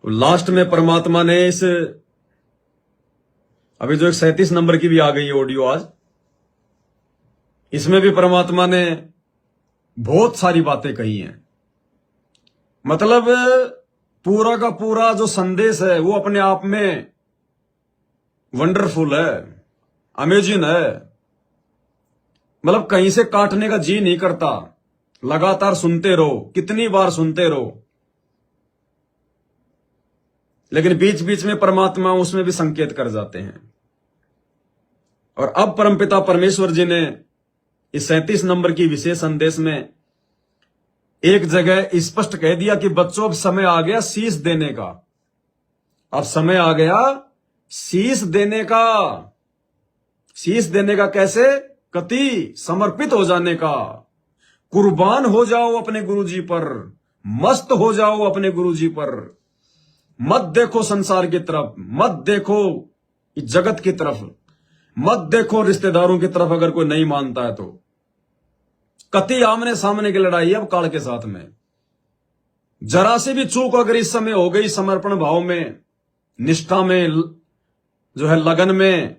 Last में परमात्मा ने इस अभी जो 37 नंबर की भी आ गई है ऑडियो आज, इसमें भी परमात्मा ने बहुत सारी बातें कही हैं। मतलब पूरा का पूरा जो संदेश है वो अपने आप में वंडरफुल है, अमेजिंग है। मतलब कहीं से काटने का जी नहीं करता, लगातार सुनते रहो, कितनी बार सुनते रहो। लेकिन बीच बीच में परमात्मा उसमें भी संकेत कर जाते हैं। और अब परमपिता परमेश्वर जी ने इस 37 नंबर की विशेष संदेश में एक जगह स्पष्ट कह दिया कि बच्चों अब समय आ गया शीश देने का। अब समय आ गया शीश देने का। शीश देने का कैसे? कति समर्पित हो जाने का। कुर्बान हो जाओ अपने गुरुजी पर, मस्त हो जाओ अपने गुरुजी पर। मत देखो संसार की तरफ, मत देखो जगत की तरफ, मत देखो रिश्तेदारों की तरफ अगर कोई नहीं मानता है तो। कति आमने सामने की लड़ाई है अब काल के साथ में। जरा सी भी चूक अगर इस समय हो गई समर्पण भाव में, निष्ठा में, जो है लगन में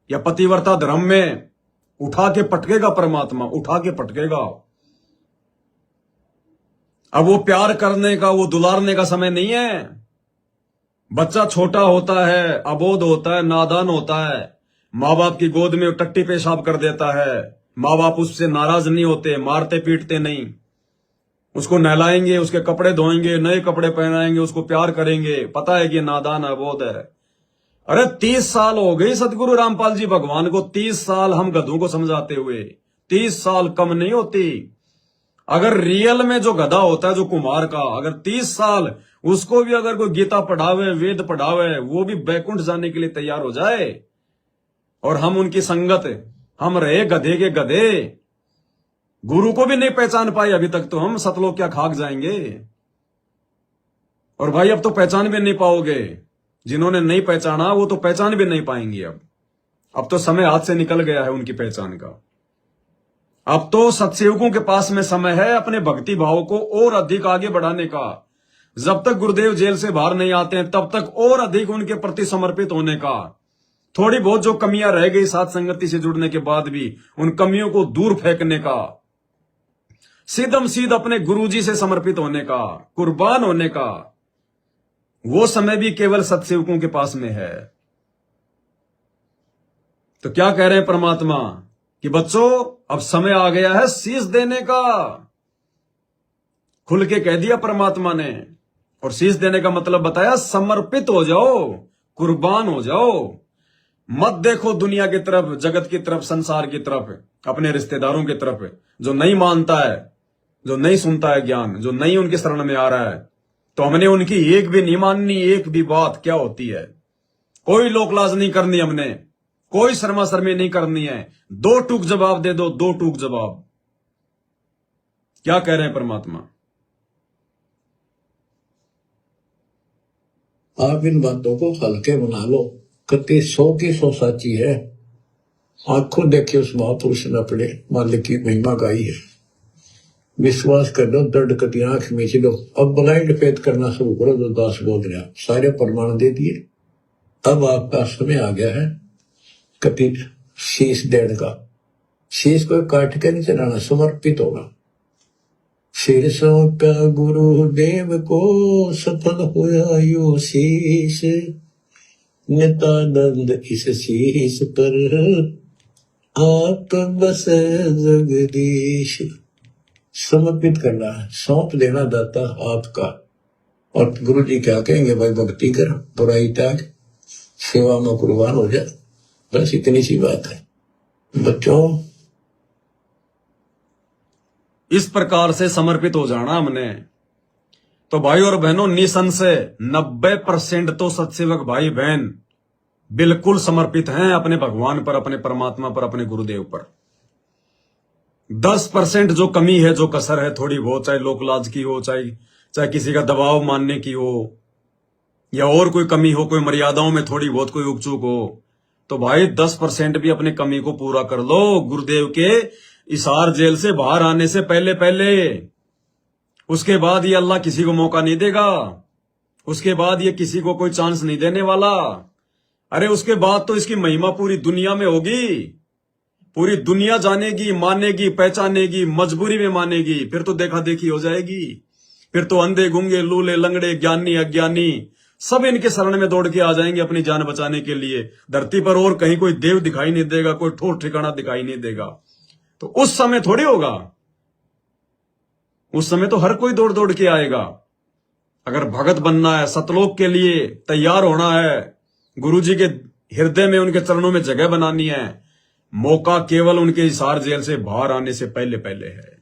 या पतिव्रता धर्म में, उठा के पटकेगा परमात्मा, उठा के पटकेगा। अब वो प्यार करने का, वो दुलारने का समय नहीं है। बच्चा छोटा होता है, अबोध होता है, नादान होता है, माँ बाप की गोद में टट्टी पेशाब कर देता है। माँ बाप उससे नाराज नहीं होते, मारते पीटते नहीं, उसको नहलाएंगे, उसके कपड़े धोएंगे, नए कपड़े पहनाएंगे, उसको प्यार करेंगे। पता है कि नादान अबोध है। अरे 30 साल हो गई सदगुरु रामपाल जी भगवान को, 30 साल हम गधों को समझाते हुए। 30 साल कम नहीं होती। अगर रियल में जो गधा होता है, जो कुमार का, अगर 30 साल उसको भी अगर कोई गीता पढ़ावे, वेद पढ़ावे, वो भी बैकुंठ जाने के लिए तैयार हो जाए, और हम उनकी संगत, हम रहे गधे के गधे, गुरु को भी नहीं पहचान पाए अभी तक, तो हम सतलोक क्या खाक जाएंगे। और भाई अब तो पहचान भी नहीं पाओगे। जिन्होंने नहीं पहचाना वो तो पहचान भी नहीं पाएंगे। अब तो समय हाथ से निकल गया है उनकी पहचान का। अब तो सत्सेवकों के पास में समय है अपने भक्ति भाव को और अधिक आगे बढ़ाने का। जब तक गुरुदेव जेल से बाहर नहीं आते हैं तब तक और अधिक उनके प्रति समर्पित होने का। थोड़ी बहुत जो कमियां रह गई साथ संगति से जुड़ने के बाद भी, उन कमियों को दूर फेंकने का, सीधम सीध अपने गुरुजी से समर्पित होने का, कुर्बान होने का, वो समय भी केवल सत्सेवकों के पास में है। तो क्या कह रहे हैं परमात्मा कि बच्चों अब समय आ गया है शीश देने का। खुल के कह दिया परमात्मा ने। और शीश देने का मतलब बताया, समर्पित हो जाओ, कुर्बान हो जाओ। मत देखो दुनिया की तरफ, जगत की तरफ, संसार की तरफ, अपने रिश्तेदारों की तरफ, जो नहीं मानता है, जो नहीं सुनता है ज्ञान, जो नहीं उनके शरण में आ रहा है। तो हमने उनकी एक भी नहीं माननी, एक भी बात क्या होती है। कोई लोकलाज नहीं करनी हमने, कोई शर्मा शर्मी नहीं करनी है। 2 टूक जवाब दे दो, 2 टूक जवाब। क्या कह रहे हैं परमात्मा? आप इन बातों को हल्के बना लो। कति 100 की 100 साची है। आंखों देखिए उस महापुरुष ने अपने मालिक की महिमा गाई है। विश्वास कर लो, दर्द कति आंख मीच लो। अब ब्लाइंड फेथ करना शुरू करो, जो दास बोल रहा। सारे प्रमाण दे दिए। अब आपका समय आ गया है कति शीश देने का। शीश को काट के नहीं चलाना, समर्पित होगा। सिर सौंपा गुरुदेव को, सफल होया यो शीश। नित्यानंद इस शीश पर आप बस जगदीश। समर्पित करना है, सौंप देना दाता आपका। और गुरु जी क्या कहेंगे? भाई भक्ति कर, बुराई त्याग, सेवा में कुर्बान हो जा। बस इतनी सी बात है बच्चों। इस प्रकार से समर्पित हो जाना हमने। तो भाई और बहनों, निसंशय 90% तो सत्सेवक भाई बहन बिल्कुल समर्पित हैं अपने भगवान पर, अपने परमात्मा पर, अपने गुरुदेव पर। 10% जो कमी है, जो कसर है थोड़ी बहुत, चाहे लोकलाज की हो, चाहे किसी का दबाव मानने की हो, या और कोई कमी हो, कोई मर्यादाओं में थोड़ी बहुत कोई उकचूक हो, तो भाई 10% भी अपनी कमी को पूरा कर लो। गुरुदेव के इसार जेल से बाहर आने से पहले उसके बाद ये अल्लाह किसी को मौका नहीं देगा। उसके बाद ये किसी को कोई चांस नहीं देने वाला। अरे उसके बाद तो इसकी महिमा पूरी दुनिया में होगी, पूरी दुनिया जानेगी, मानेगी, पहचानेगी, मजबूरी में मानेगी। फिर तो देखा देखी हो जाएगी। फिर तो अंधे गुंगे लूले लंगड़े ज्ञानी अज्ञानी सब इनके शरण में दौड़ के आ जाएंगे अपनी जान बचाने के लिए। धरती पर और कहीं कोई देव दिखाई नहीं देगा, कोई ठोर ठिकाना दिखाई नहीं देगा। तो उस समय थोड़ी होगा, उस समय तो हर कोई दौड़ दौड़ के आएगा। अगर भगत बनना है, सतलोक के लिए तैयार होना है, गुरुजी के हृदय में उनके चरणों में जगह बनानी है, मौका केवल उनके हिसार जेल से बाहर आने से पहले पहले है।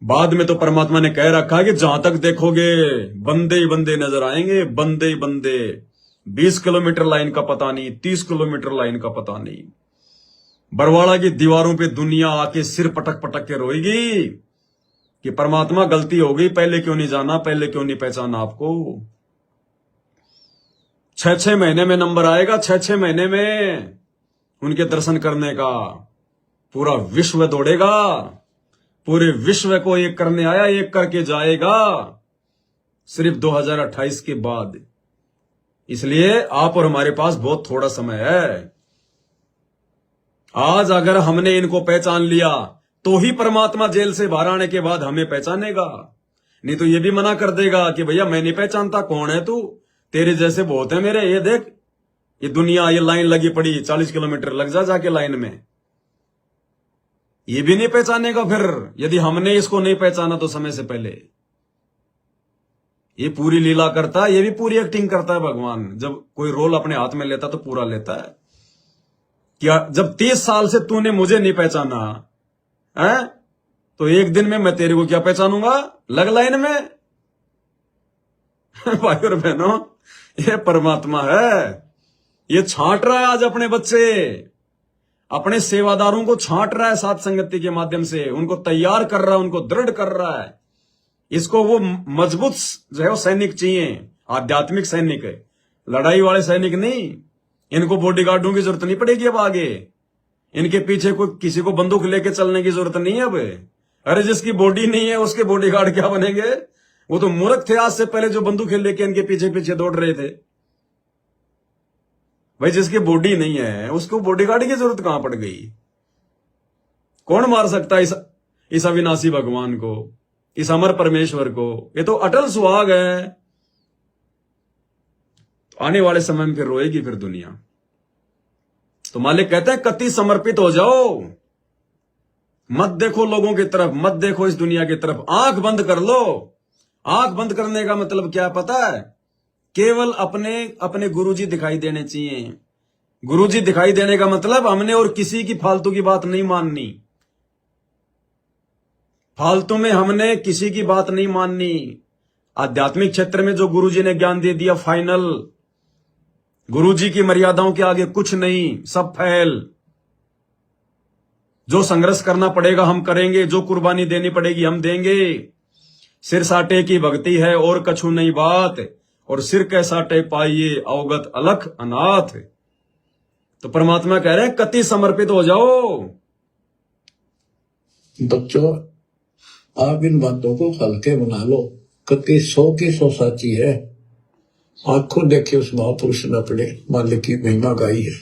बाद में तो परमात्मा ने कह रखा है कि जहां तक देखोगे बंदे ही बंदे नजर आएंगे, बंदे ही बंदे। 20 किलोमीटर लाइन का पता नहीं, 30 किलोमीटर लाइन का पता नहीं। बरवाड़ा की दीवारों पे दुनिया आके सिर पटक पटक के रोएगी कि परमात्मा गलती हो गई, पहले क्यों नहीं जाना, पहले क्यों नहीं पहचाना आपको। 6-6 महीने में नंबर आएगा, 6-6 महीने में उनके दर्शन करने का। पूरा विश्व दौड़ेगा, पूरे विश्व को एक करने आया, एक करके जाएगा सिर्फ 2028 के बाद। इसलिए आप और हमारे पास बहुत थोड़ा समय है। आज अगर हमने इनको पहचान लिया तो ही परमात्मा जेल से बाहर आने के बाद हमें पहचानेगा, नहीं तो ये भी मना कर देगा कि भैया मैं नहीं पहचानता, कौन है तू, तेरे जैसे बहुत है मेरे, ये देख ये दुनिया, ये लाइन लगी पड़ी, 40 किलोमीटर लग जाके लाइन में। ये भी नहीं पहचानेगा फिर, यदि हमने इसको नहीं पहचाना तो समय से पहले। ये पूरी लीला करता है, ये भी पूरी एक्टिंग करता है भगवान। जब कोई रोल अपने हाथ में लेता तो पूरा लेता है। क्या जब 30 साल से तूने मुझे नहीं पहचाना है, तो एक दिन में मैं तेरे को क्या पहचानूंगा, लग लाइन में। भाई और बहनों, ये परमात्मा है। ये छांट रहा है आज अपने बच्चे, अपने सेवादारों को छांट रहा है साथ संगति के माध्यम से, उनको तैयार कर रहा है, उनको दृढ़ कर रहा है। इसको वो मजबूत जो है वो सैनिक चाहिए, आध्यात्मिक सैनिक है, लड़ाई वाले सैनिक नहीं। इनको बॉडीगार्डों की जरूरत नहीं पड़ेगी अब आगे, इनके पीछे कोई किसी को बंदूक लेके चलने की जरूरत नहीं है अब। अरे जिसकी बॉडी नहीं है उसके बॉडीगार्ड क्या बनेंगे, वो तो मूर्ख थे आज से पहले जो बंदूकें लेके इनके पीछे पीछे दौड़ रहे थे। भाई जिसकी बॉडी नहीं है उसको बॉडीगार्ड की जरूरत कहां पड़ गई। कौन मार सकता है इस अविनाशी भगवान को, इस अमर परमेश्वर को। ये तो अटल सुहाग है। तो आने वाले समय में फिर रोएगी फिर दुनिया। तो मालिक कहते हैं कति समर्पित हो जाओ, मत देखो लोगों की तरफ, मत देखो इस दुनिया की तरफ, आंख बंद कर लो। आंख बंद करने का मतलब क्या पता है, केवल अपने अपने गुरुजी दिखाई देने चाहिए। गुरुजी दिखाई देने का मतलब हमने और किसी की फालतू की बात नहीं माननी, फालतू में हमने किसी की बात नहीं माननी। आध्यात्मिक क्षेत्र में जो गुरुजी ने ज्ञान दे दिया फाइनल, गुरुजी की मर्यादाओं के आगे कुछ नहीं, सब फैल। जो संघर्ष करना पड़ेगा हम करेंगे, जो कुर्बानी देनी पड़ेगी हम देंगे। सिर साटे की भक्ति है और कछु नहीं बात, और सिर के साटे पाइए अवगत अलख अनाथ। तो परमात्मा कह रहे हैं कति समर्पित हो जाओ। बच्चों, आप इन बातों को हल्के बना लो, कति 100 की 100 साची है। आप खुद देखिए उस महापुरुष ने अपने मालिक की महिमा गाई है।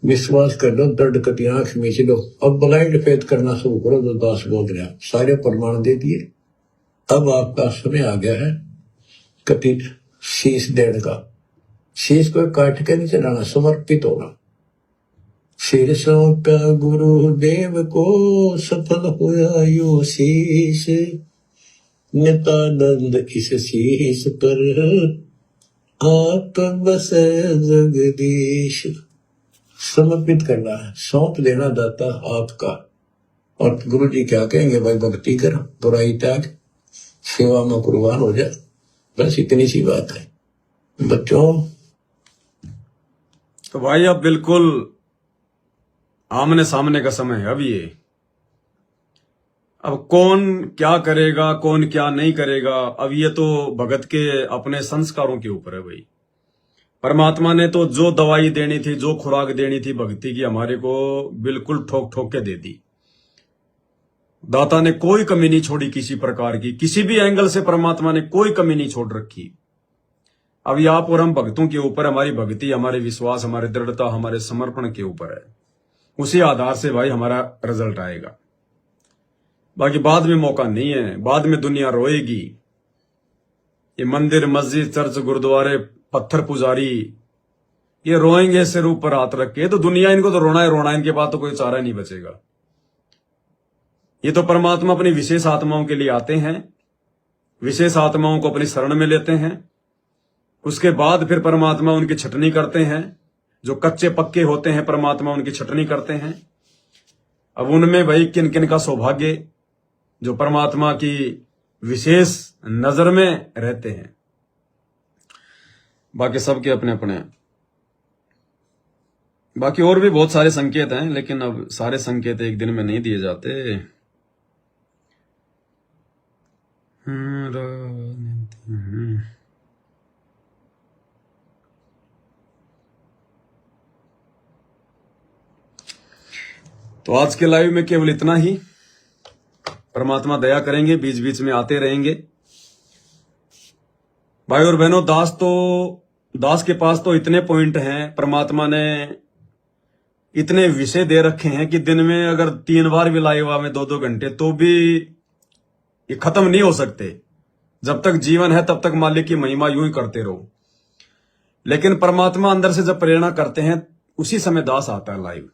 विश्वास कर लो, दर्द कटी आंख मीच लो। अब ब्लाइंड फेथ करना शुरू करो, जो दास बोल रहा, सारे प्रमाण दे दिए। अब आपका समय आ गया है कति शीश देने का। शीश को काट के नहीं चलाना, समर्पित होगा। सिर सौंपा गुरुदेव को, सफल होया यो शीश। नित्यानंद इस शीश पर आप बस जगदीश। समर्पित करना है, सौंप देना दाता आपका। और गुरु जी क्या कहेंगे, भाई भक्ति कर, बुराई त्याग, सेवा में कुर्बान हो जा। बस इतनी सी बात है बच्चों। तो भाई अब बिल्कुल आमने सामने का समय है। अब ये अब कौन क्या करेगा, कौन क्या नहीं करेगा, अब ये तो भगत के अपने संस्कारों के ऊपर है भाई। परमात्मा ने तो जो दवाई देनी थी, जो खुराक देनी थी भक्ति की, हमारे को बिल्कुल ठोक ठोक के दे दी। दाता ने कोई कमी नहीं छोड़ी किसी प्रकार की, किसी भी एंगल से परमात्मा ने कोई कमी नहीं छोड़ रखी। अब ये आप और हम भक्तों के ऊपर, हमारी भक्ति, हमारे विश्वास, हमारी दृढ़ता, हमारे समर्पण के ऊपर है। उसी आधार से भाई हमारा रिजल्ट आएगा। बाकी बाद में मौका नहीं है, बाद में दुनिया रोएगी। ये मंदिर, मस्जिद, चर्च, गुरुद्वारे, पत्थर पुजारी ये रोएंगे सिर ऊपर हाथ रख के, तो दुनिया इनको तो रोना है रोना, इनके बाद तो कोई चारा नहीं बचेगा। ये तो परमात्मा अपनी विशेष आत्माओं के लिए आते हैं, विशेष आत्माओं को अपनी शरण में लेते हैं, उसके बाद फिर परमात्मा उनकी छटनी करते हैं। जो कच्चे पक्के होते हैं परमात्मा उनकी छटनी करते हैं। अब उनमें भाई किन किन का सौभाग्य जो परमात्मा की विशेष नजर में रहते हैं। बाकी सबके अपने अपने, बाकी और भी बहुत सारे संकेत हैं, लेकिन अब सारे संकेत एक दिन में नहीं दिए जाते। तो आज के लाइव में केवल इतना ही। परमात्मा दया करेंगे, बीच बीच में आते रहेंगे। भाई और बहनों, दास के पास तो इतने पॉइंट हैं, परमात्मा ने इतने विषय दे रखे हैं कि दिन में अगर 3 बार भी लाइव आवे 2-2 घंटे तो भी ये खत्म नहीं हो सकते। जब तक जीवन है तब तक मालिक की महिमा यूं ही करते रहो। लेकिन परमात्मा अंदर से जब प्रेरणा करते हैं उसी समय दास आता है लाइव।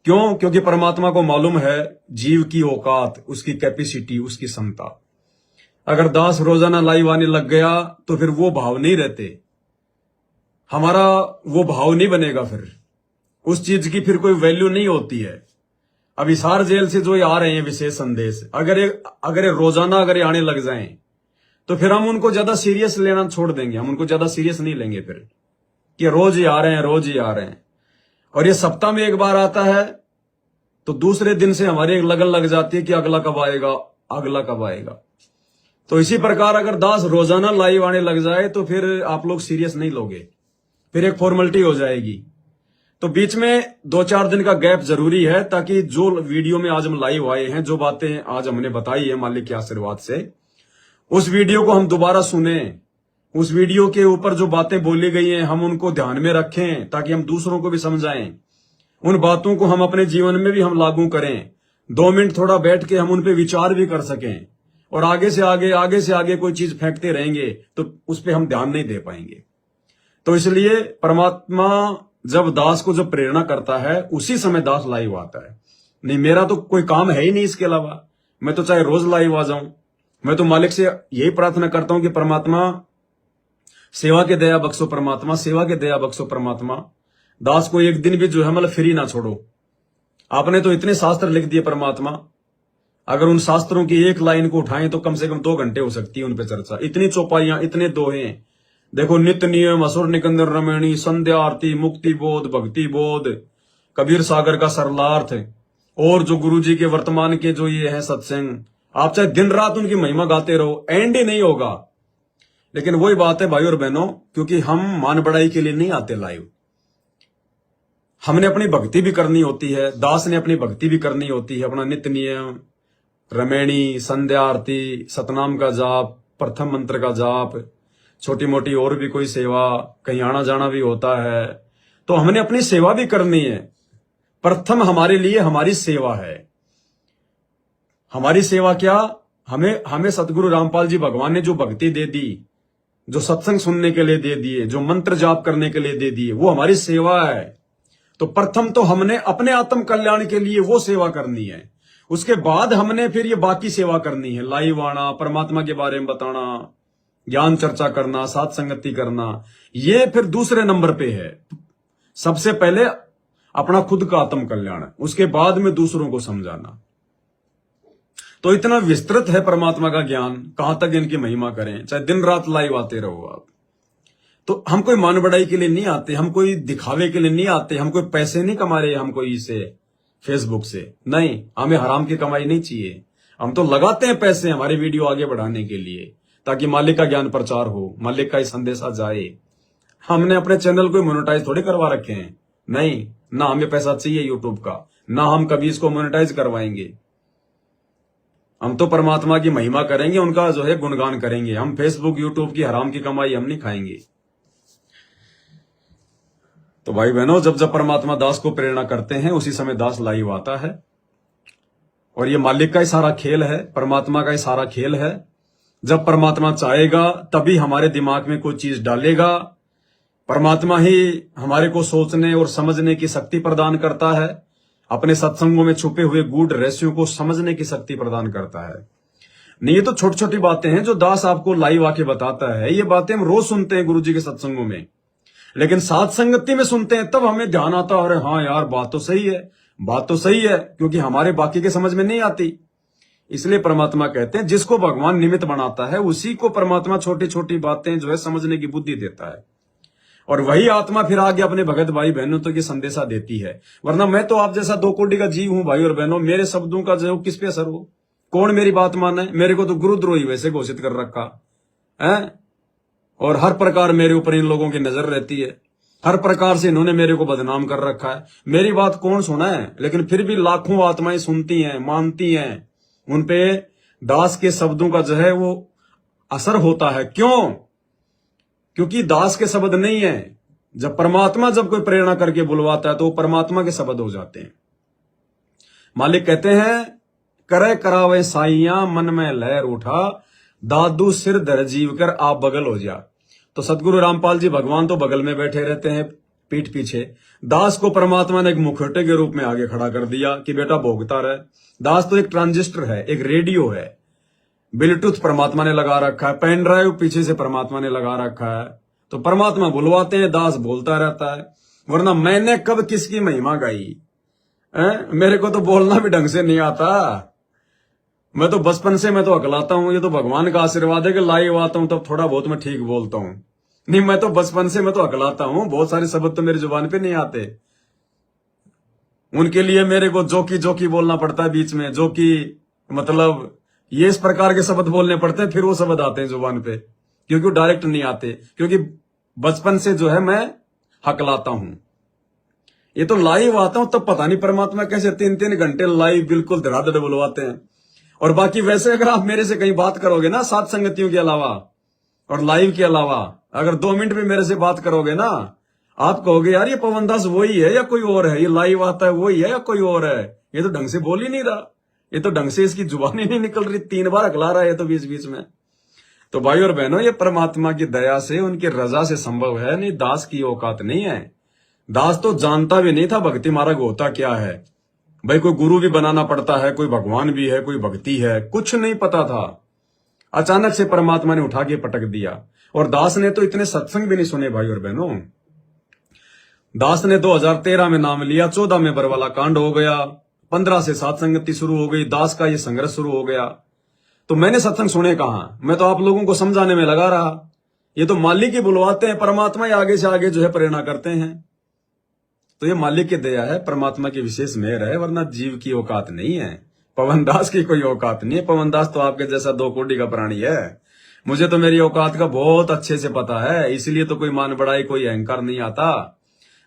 क्यों? क्योंकि परमात्मा को मालूम है जीव की औकात, उसकी कैपेसिटी, उसकी क्षमता। अगर दास रोजाना लाइव आने लग गया तो फिर वो भाव नहीं रहते, हमारा वो भाव नहीं बनेगा, फिर उस चीज की फिर कोई वैल्यू नहीं होती है। अब हिसार जेल से जो ये आ रहे हैं विशेष संदेश, अगर ये रोजाना अगर ये आने लग जाएं तो फिर हम उनको ज्यादा सीरियस लेना छोड़ देंगे। हम उनको ज्यादा सीरियस नहीं लेंगे फिर कि रोज ही आ रहे हैं, रोज ही आ रहे हैं। और ये सप्ताह में एक बार आता है तो दूसरे दिन से हमारी एक लगन लग जाती है कि अगला कब आएगा, अगला कब आएगा। तो इसी प्रकार अगर दास रोजाना लाइव आने लग जाए तो फिर आप लोग सीरियस नहीं लोगे, फिर एक फॉर्मेलिटी हो जाएगी। तो बीच में 2-4 दिन का गैप जरूरी है, ताकि जो वीडियो में आज हम लाइव आए हैं, जो बातें आज हमने बताई है मालिक के आशीर्वाद से, उस वीडियो को हम दोबारा सुने, उस वीडियो के ऊपर जो बातें बोली गई हैं हम उनको ध्यान में रखें, ताकि हम दूसरों को भी समझाएं। उन बातों को हम अपने जीवन में भी हम लागू करें। 2 मिनट थोड़ा बैठ के हम उन पे विचार भी कर सकें। और आगे से आगे कोई चीज फेंकते रहेंगे तो उस पर हम ध्यान नहीं दे पाएंगे। तो इसलिए परमात्मा जब दास को जब प्रेरणा करता है उसी समय दास लाइव आता है। नहीं, मेरा तो कोई काम है ही नहीं इसके अलावा, मैं तो चाहे रोज लाइव आ जाऊं। मैं तो मालिक से यही प्रार्थना करता हूं कि परमात्मा सेवा के दया बख्शो, परमात्मा सेवा के दया बख्शो, परमात्मा दास को एक दिन भी जो है मतलब फ्री ना छोड़ो। आपने तो इतने शास्त्र लिख दिए परमात्मा, अगर उन शास्त्रों की एक लाइन को उठाएं तो कम से कम 2 घंटे हो सकती है उन पर चर्चा। इतनी चौपाइयां, इतने दोहे, देखो नित्य नियम, असुर निकंदर रमणी, संध्या आरती, मुक्ति बोध, भक्ति बोध, कबीर सागर का सरलार्थ, और जो गुरु जी के वर्तमान के जो ये है सत्संग, आप चाहे दिन रात उनकी महिमा गाते रहो, एंड ही नहीं होगा। लेकिन वही बात है भाई और बहनों, क्योंकि हम मान बढ़ाई के लिए नहीं आते लाइव, हमने अपनी भक्ति भी करनी होती है, दास ने अपनी भक्ति भी करनी होती है। अपना नित्य नियम, रमैणी, संध्या आरती, सतनाम का जाप, प्रथम मंत्र का जाप, छोटी मोटी और भी कोई सेवा, कहीं आना जाना भी होता है, तो हमने अपनी सेवा भी करनी है। प्रथम हमारे लिए हमारी सेवा है। हमारी सेवा क्या? हमें सतगुरु रामपाल जी भगवान ने जो भक्ति दे दी, जो सत्संग सुनने के लिए दे दिए, जो मंत्र जाप करने के लिए दे दिए, वो हमारी सेवा है। तो प्रथम तो हमने अपने आत्म कल्याण के लिए वो सेवा करनी है, उसके बाद हमने फिर ये बाकी सेवा करनी है। लाइव आना, परमात्मा के बारे में बताना, ज्ञान चर्चा करना, साथ संगति करना, ये फिर दूसरे नंबर पे है। सबसे पहले अपना खुद का आत्म कल्याण, उसके बाद में दूसरों को समझाना। तो इतना विस्तृत है परमात्मा का ज्ञान, कहां तक इनकी महिमा करें, चाहे दिन रात लाइव आते रहो आप। तो हम कोई मान बढ़ाई के लिए नहीं आते, हम कोई दिखावे के लिए नहीं आते, हम कोई पैसे नहीं कमा रहे हम कोई इसे फेसबुक से, नहीं, हमें हराम की कमाई नहीं चाहिए। हम तो लगाते हैं पैसे हमारी वीडियो आगे बढ़ाने के लिए, ताकि मालिक का ज्ञान प्रचार हो, मालिक का ही संदेशा जाए। हमने अपने चैनल को मोनेटाइज थोड़ी करवा रखे हैं, नहीं, ना हमें पैसा चाहिए यूट्यूब का, ना हम कभी इसको मोनेटाइज करवाएंगे। हम तो परमात्मा की महिमा करेंगे, उनका जो है गुणगान करेंगे। हम फेसबुक यूट्यूब की हराम की कमाई हम नहीं खाएंगे। तो भाई बहनों, जब जब परमात्मा दास को प्रेरणा करते हैं उसी समय दास लाइव आता है। और ये मालिक का ही सारा खेल है, परमात्मा का ही सारा खेल है। जब परमात्मा चाहेगा तभी हमारे दिमाग में कोई चीज डालेगा। परमात्मा ही हमारे को सोचने और समझने की शक्ति प्रदान करता है। अपने सत्संगों में छुपे हुए गूढ़ रहस्यों को समझने की शक्ति प्रदान करता है। नहीं, ये तो छोटी छोटी बातें हैं जो दास आपको लाइव आके बताता है। ये बातें हम रोज सुनते हैं गुरुजी के सत्संगों में, लेकिन साथ संगति में सुनते हैं तब हमें ध्यान आता है, अरे हाँ यार बात तो सही है, बात तो सही है, क्योंकि हमारे बाकी के समझ में नहीं आती। इसलिए परमात्मा कहते हैं जिसको भगवान निमित्त बनाता है उसी को परमात्मा छोटी छोटी बातें जो है समझने की बुद्धि देता है। और वही आत्मा फिर आगे अपने भगत भाई बहनों तक ये संदेशा देती है। वरना मैं तो आप जैसा 2 कोटि का जीव हूं भाई और बहनों, मेरे शब्दों का जो किस पे असर हो, कौन मेरी बात माने। मेरे को तो गुरुद्रोही वैसे घोषित कर रखा है, और हर प्रकार मेरे ऊपर इन लोगों की नजर रहती है। हर प्रकार से इन्होंने मेरे को बदनाम कर रखा है। मेरी बात कौन सुना है, लेकिन फिर भी लाखों आत्माएं सुनती हैं, मानती हैं। उनपे दास के शब्दों का जो है वो असर होता है। क्यों? क्योंकि दास के शब्द नहीं है। जब परमात्मा जब कोई प्रेरणा करके बुलवाता है तो वो परमात्मा के शब्द हो जाते हैं। मालिक कहते हैं, करे करावे साइया मन में लहर उठा, दादू सिर धर जीव कर आप बगल हो जा। तो सदगुरु रामपाल जी भगवान तो बगल में बैठे रहते हैं पीठ पीछे। दास को परमात्मा ने एक मुखौटे के रूप में आगे खड़ा कर दिया कि बेटा भोगता रहे। दास तो एक ट्रांजिस्टर है, एक रेडियो है। ब्लूटूथ परमात्मा ने लगा रखा है, पेन ड्राइव पीछे से परमात्मा ने लगा रखा है। तो परमात्मा बुलवाते हैं, दास बोलता रहता है। वरना मैंने कब किसकी महिमा गाई, मेरे को तो बोलना भी ढंग से नहीं आता। मैं तो बचपन से मैं तो अकलाता हूं। ये तो भगवान का आशीर्वाद है कि लाइव आता हूं तब थोड़ा बहुत मैं ठीक बोलता हूं। नहीं, मैं तो बचपन से मैं तो अकलाता हूं। बहुत सारे शब्द तो मेरी जुबान पे नहीं आते। उनके लिए मेरे को जोकी जोकी बोलना पड़ता है बीच में, जो कि मतलब ये इस प्रकार के शब्द बोलने पड़ते हैं, फिर वो शब्द आते हैं जुबान पे, क्योंकि वो डायरेक्ट नहीं आते। क्योंकि बचपन से जो है मैं हकलाता हूं। ये तो लाइव आता हूं तब पता नहीं परमात्मा कैसे 3-3 घंटे लाइव बिल्कुल धड़ाधड़ बुलवाते हैं। और बाकी वैसे अगर आप मेरे से कहीं बात करोगे ना, सात संगतियों के अलावा और लाइव के अलावा, अगर 2 मिनट भी मेरे से बात करोगे ना, आप कहोगे यार ये पवन दास वही है या कोई और है, ये लाइव आता है वही है या कोई और है, ये तो ढंग से बोल ही नहीं रहा, ये तो ढंग से इसकी जुबान ही नहीं निकल रही, 3 बार अगला रहा है तो बीच बीच में। तो भाई और बहनों, ये परमात्मा की दया से, उनकी रजा से संभव है। नहीं, दास की औकात नहीं है। दास तो जानता भी नहीं था भक्ति मार्ग होता क्या है। भाई कोई गुरु भी बनाना पड़ता है, कोई भगवान भी है, कोई भक्ति है, कुछ नहीं पता था। अचानक से परमात्मा ने उठा के पटक दिया। और दास ने तो इतने सत्संग भी नहीं सुने भाई और बहनों। दास ने 2013 में नाम लिया, 14 में बरवाला कांड हो गया, 15 से सात संगति शुरू हो गई, दास का ये संघर्ष शुरू हो गया। तो मैंने सत्संग सुने कहां, मैं तो आप लोगों को समझाने में लगा रहा। ये तो मालिक ही बुलवाते हैं, परमात्मा ही आगे से आगे जो है प्रेरणा करते हैं। तो ये मालिक की दया है, परमात्मा की विशेष मेहर है, वरना जीव की औकात नहीं है। पवन दास की कोई औकात नहीं है। पवन दास तो आपके जैसा 2 कोटि का प्राणी है। मुझे तो मेरी औकात का बहुत अच्छे से पता है, इसलिए तो कोई मान बढ़ाई, कोई अहंकार नहीं आता।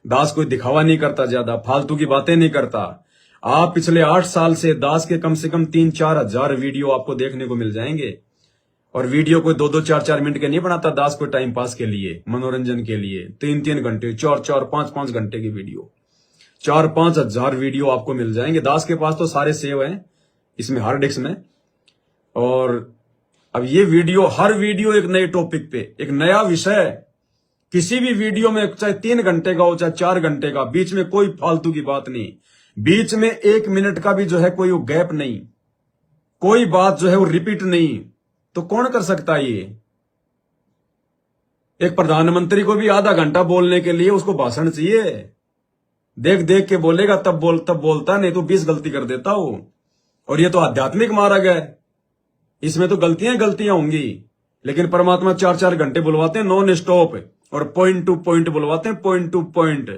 दास कोई दिखावा नहीं करता, ज्यादा फालतू की बातें नहीं करता। आप पिछले 8 साल से दास के कम से कम 3-4 हजार वीडियो आपको देखने को मिल जाएंगे। और वीडियो कोई 2-2, 4-4 मिनट के नहीं बनाता दास, को टाइम पास के लिए, मनोरंजन के लिए 3-3 घंटे, 4-4, 5-5 घंटे की वीडियो, 4-5 हजार वीडियो आपको मिल जाएंगे। दास के पास तो सारे सेव हैं इसमें, हार्ड डिस्क में। और अब ये वीडियो, हर वीडियो एक नए टॉपिक पे, एक नया विषय। किसी भी वीडियो में चाहे 3 घंटे का हो चाहे 4 घंटे का, बीच में कोई फालतू की बात नहीं, बीच में 1 मिनट का भी जो है कोई गैप नहीं, कोई बात जो है वो रिपीट नहीं। तो कौन कर सकता है ये? एक प्रधानमंत्री को भी आधा घंटा बोलने के लिए उसको भाषण चाहिए, देख देख के बोलेगा तब बोलता, नहीं तो 20 गलती कर देता हो। और ये तो आध्यात्मिक मार्ग है, इसमें तो गलतियां होंगी। लेकिन परमात्मा 4-4 घंटे बुलवाते हैं नॉन स्टॉप, और पॉइंट टू पॉइंट बुलवाते हैं, पॉइंट टू पॉइंट।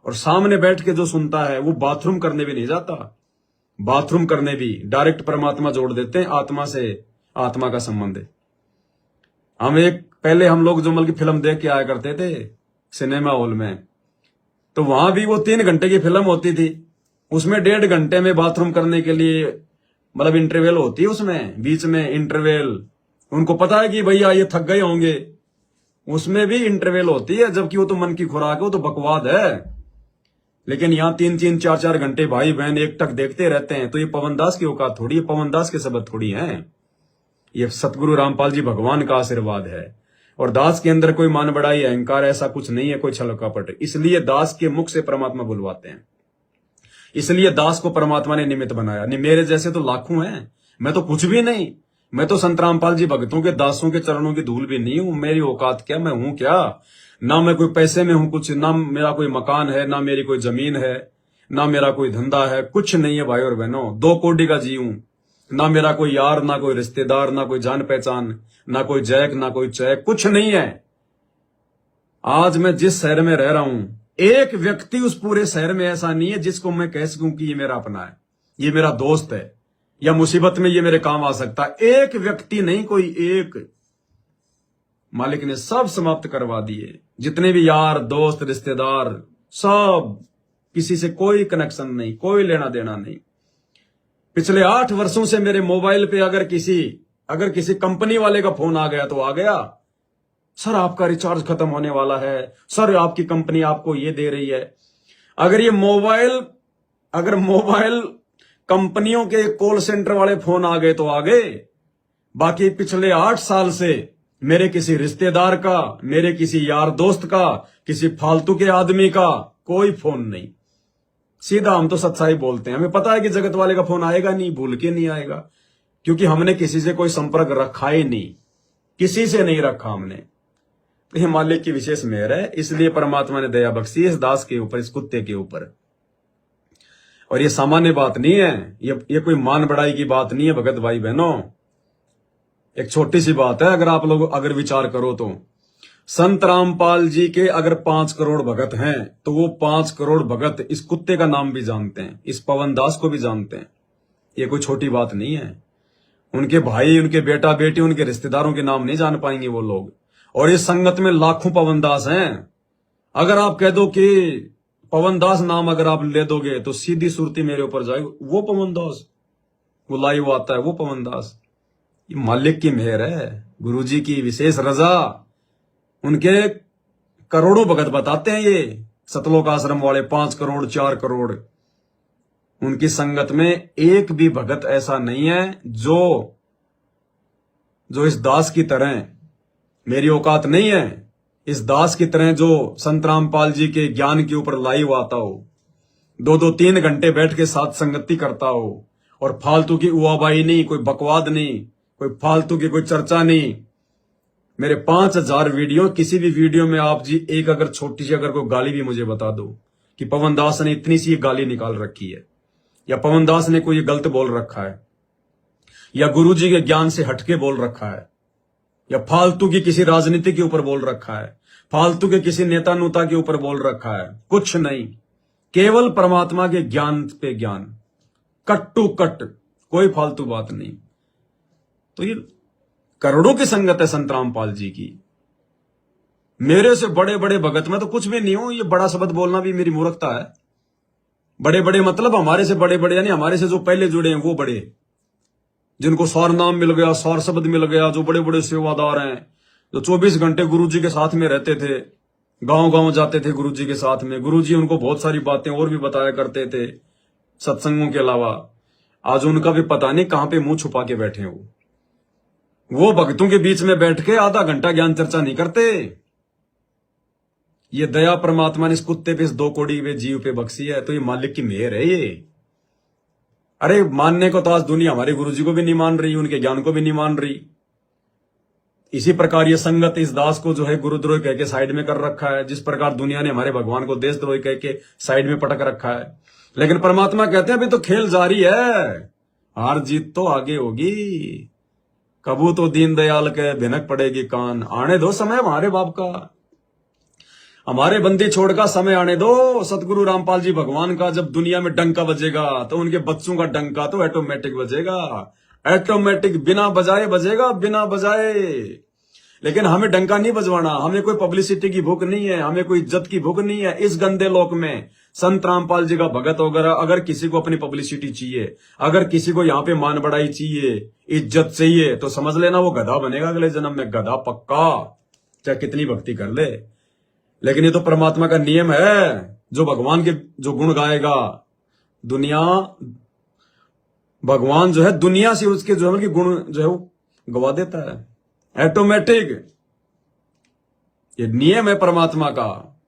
और सामने बैठ के जो सुनता है वो बाथरूम करने भी नहीं जाता, बाथरूम करने भी डायरेक्ट परमात्मा जोड़ देते हैं, आत्मा से आत्मा का संबंध है। पहले हम लोग जो मतलब फिल्म देख के आया करते थे सिनेमा हॉल में, तो वहां भी वो 3 घंटे की फिल्म होती थी, उसमें 1.5 घंटे में बाथरूम करने के लिए मतलब इंटरवल होती है उसमें, बीच में इंटरवल, उनको पता है कि भैया ये थक गए होंगे, उसमें भी इंटरवल होती है, जबकि वो तो मन की खुराक है, वो तो बकवाद है। लेकिन यहाँ 3-3, 4-4 घंटे भाई बहन एक टक देखते रहते हैं। तो ये पवन दास की औकात थोड़ी है, पवन दास के शब्द थोड़ी हैं, ये सतगुरु रामपाल जी भगवान का आशीर्वाद है। और दास के अंदर कोई मान बढ़ाई अहंकार ऐसा कुछ नहीं है, कोई छल कपट। इसलिए दास के मुख से परमात्मा बुलवाते हैं, इसलिए दास को परमात्मा ने निमित्त बनाया। नहीं मेरे जैसे तो लाखों हैं, मैं तो कुछ भी नहीं, मैं तो संत रामपाल जी भक्तों के दासों के चरणों की धूल भी नहीं हूं। मेरी औकात क्या, मैं हूं क्या? ना मैं कोई पैसे में हूं कुछ, ना मेरा कोई मकान है, ना मेरी कोई जमीन है, ना मेरा कोई धंधा है, कुछ नहीं है भाई और बहनों। 2 कोटी का जी हूं, ना मेरा कोई यार, ना कोई रिश्तेदार, ना कोई जान पहचान, ना कोई जैक, ना कोई चैक, कुछ नहीं है। आज मैं जिस शहर में रह रहा हूं, एक व्यक्ति उस पूरे शहर में ऐसा नहीं है जिसको मैं कह सकूं कि ये मेरा अपना है, ये मेरा दोस्त है, या मुसीबत में ये मेरे काम आ सकता है। एक व्यक्ति नहीं, कोई एक। मालिक ने सब समाप्त करवा दिए, जितने भी यार दोस्त रिश्तेदार, सब, किसी से कोई कनेक्शन नहीं, कोई लेना देना नहीं। पिछले 8 वर्षों से मेरे मोबाइल पे अगर किसी कंपनी वाले का फोन आ गया तो आ गया, सर आपका रिचार्ज खत्म होने वाला है, सर आपकी कंपनी आपको ये दे रही है। अगर मोबाइल कंपनियों के कॉल सेंटर वाले फोन आ गए तो आ गए। बाकी पिछले 8 साल से मेरे किसी रिश्तेदार का, मेरे किसी यार दोस्त का, किसी फालतू के आदमी का कोई फोन नहीं। सीधा हम तो सच्चाई बोलते हैं, हमें पता है कि जगत वाले का फोन आएगा नहीं, भूल के नहीं आएगा, क्योंकि हमने किसी से कोई संपर्क रखा ही नहीं, किसी से नहीं रखा हमने। तो ये मालिक की विशेष मेहर है, इसलिए परमात्मा ने दया बख्शी इस दास के ऊपर, इस कुत्ते के ऊपर। और ये सामान्य बात नहीं है, ये कोई मान बढ़ाई की बात नहीं है भगत भाई बहनों। एक छोटी सी बात है, अगर आप लोग विचार करो तो संत रामपाल जी के अगर 5 करोड़ भगत हैं तो वो 5 करोड़ भगत इस कुत्ते का नाम भी जानते हैं, इस पवन दास को भी जानते हैं। ये कोई छोटी बात नहीं है। उनके भाई, उनके बेटा बेटी, उनके रिश्तेदारों के नाम नहीं जान पाएंगे वो लोग। और इस संगत में लाखों पवन दास हैं। अगर आप कह दो कि पवन दास नाम अगर आप ले दोगे तो सीधी सुरती मेरे ऊपर जाएगी, वो पवन दास, वो लाइव आता है, वो पवन दास। ये मालिक की मेहर है, गुरुजी की विशेष रजा। उनके करोड़ों भगत बताते हैं ये सतलोक आश्रम वाले, 5 करोड़ 4 करोड़। उनकी संगत में एक भी भगत ऐसा नहीं है जो इस दास की तरह, मेरी औकात नहीं है इस दास की तरह जो संत रामपाल जी के ज्ञान के ऊपर लाइव आता हो, 2-2, 3 घंटे बैठ के साथ संगति करता हो, और फालतू की उआबाई नहीं, कोई बकवाद नहीं, कोई फालतू की कोई चर्चा नहीं। मेरे 5000 वीडियो, किसी भी वीडियो में आप जी एक अगर छोटी सी अगर कोई गाली भी मुझे बता दो कि पवन दास ने इतनी सी गाली निकाल रखी है, या पवन दास ने कोई गलत बोल रखा है, या गुरुजी के ज्ञान से हटके बोल रखा है, या फालतू की किसी राजनीति के ऊपर बोल रखा है, फालतू के किसी नेता नूता के ऊपर बोल रखा है, कुछ नहीं। केवल परमात्मा के ज्ञान पे ज्ञान, कट टू कट, कोई फालतू बात नहीं। तो ये करोड़ों की संगत है संत रामपाल जी की। मेरे से बड़े बड़े भगत, मैं तो कुछ भी नहीं हूं, ये बड़ा शब्द बोलना भी मेरी मूर्खता है। बड़े बड़े मतलब हमारे से बड़े बड़े, यानी हमारे से जो पहले जुड़े हैं वो बड़े, जिनको सौर नाम मिल गया, सौर शब्द मिल गया, जो बड़े बड़े सेवादार हैं, जो 24 घंटे गुरुजी के साथ में रहते थे, गांव गांव जाते थे गुरुजी के साथ में। गुरुजी उनको बहुत सारी बातें और भी बताया करते थे सत्संगों के अलावा। आज उनका भी पता नहीं कहां पे मुंह छुपा के बैठे हो। वो भक्तों के बीच में बैठ के आधा घंटा ज्ञान चर्चा नहीं करते। ये दया परमात्मा ने इस कुत्ते पे, इस 2 कोड़ी पे जीव पे बख्शी है, तो ये मालिक की मेहर है ये। अरे मानने को तो आज दुनिया हमारे गुरुजी को भी नहीं मान रही, उनके ज्ञान को भी नहीं मान रही। इसी प्रकार ये संगत इस दास को जो है गुरुद्रोही कह के साइड में कर रखा है, जिस प्रकार दुनिया ने हमारे भगवान को देशद्रोही कह के साइड में पटक रखा है। लेकिन परमात्मा कहते हैं अभी तो खेल जारी है, हार जीत तो आगे होगी। कबू तो दीनदयाल के भिनक पड़ेगी कान, आने दो समय हमारे बाप का, हमारे बंदी छोड़ का समय आने दो सतगुरु रामपाल जी भगवान का। जब दुनिया में डंका बजेगा तो उनके बच्चों का डंका तो ऑटोमेटिक बजेगा, ऑटोमेटिक बिना बजाए बजेगा, बिना बजाए। लेकिन हमें डंका नहीं बजवाना, हमें कोई पब्लिसिटी की भूख नहीं है, हमें कोई इज्जत की भूख नहीं है। इस गंदे लोक में संत रामपाल जी का भगत वगैरह, अगर किसी को अपनी पब्लिसिटी चाहिए, अगर किसी को यहाँ पे मान बढ़ाई चाहिए, इज्जत चाहिए, तो समझ लेना वो गधा बनेगा अगले जन्म में, गधा पक्का, चाहे कितनी भक्ति कर ले। लेकिन ये तो परमात्मा का नियम है, जो भगवान के जो गुण गाएगा, दुनिया भगवान जो है दुनिया से उसके जो है कि गुण जो है वो गवा देता है ऑटोमेटिक। ये नियम है परमात्मा का।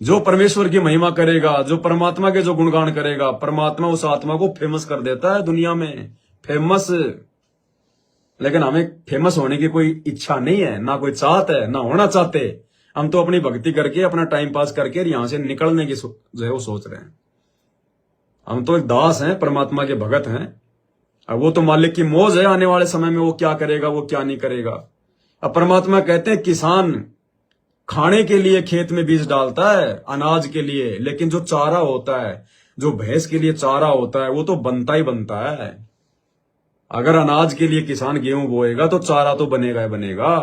जो परमेश्वर की महिमा करेगा, जो परमात्मा के जो गुणगान करेगा, परमात्मा उस आत्मा को फेमस कर देता है दुनिया में, फेमस। लेकिन हमें फेमस होने की कोई इच्छा नहीं है, ना कोई चाहत है, ना होना चाहते। हम तो अपनी भक्ति करके, अपना टाइम पास करके यहां से निकलने की जो है वो सोच रहे हैं। हम तो एक दास हैं, परमात्मा के भगत हैं। अब वो तो मालिक की मौज है, आने वाले समय में वो क्या करेगा, वो क्या नहीं करेगा। अब परमात्मा कहते हैं किसान खाने के लिए खेत में बीज डालता है, अनाज के लिए, लेकिन जो चारा होता है, जो भैंस के लिए चारा होता है, वो तो बनता ही बनता है। अगर अनाज के लिए किसान गेहूं बोएगा तो चारा तो बनेगा ही बनेगा।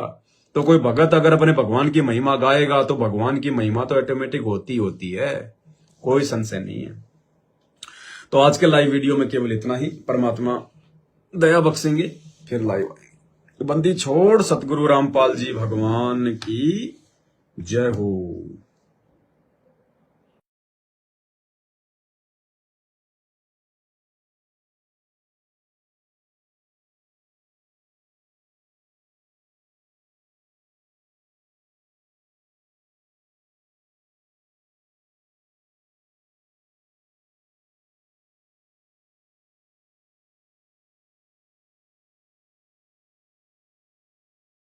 तो कोई भगत अगर अपने भगवान की महिमा गाएगा तो भगवान की महिमा तो ऑटोमेटिक होती है, कोई संशय नहीं है। तो आज के लाइव वीडियो में केवल इतना ही। परमात्मा दया बख्शेंगे, फिर लाइव आएंगे। तो बंदी छोड़ सतगुरु रामपाल जी भगवान की जय हो।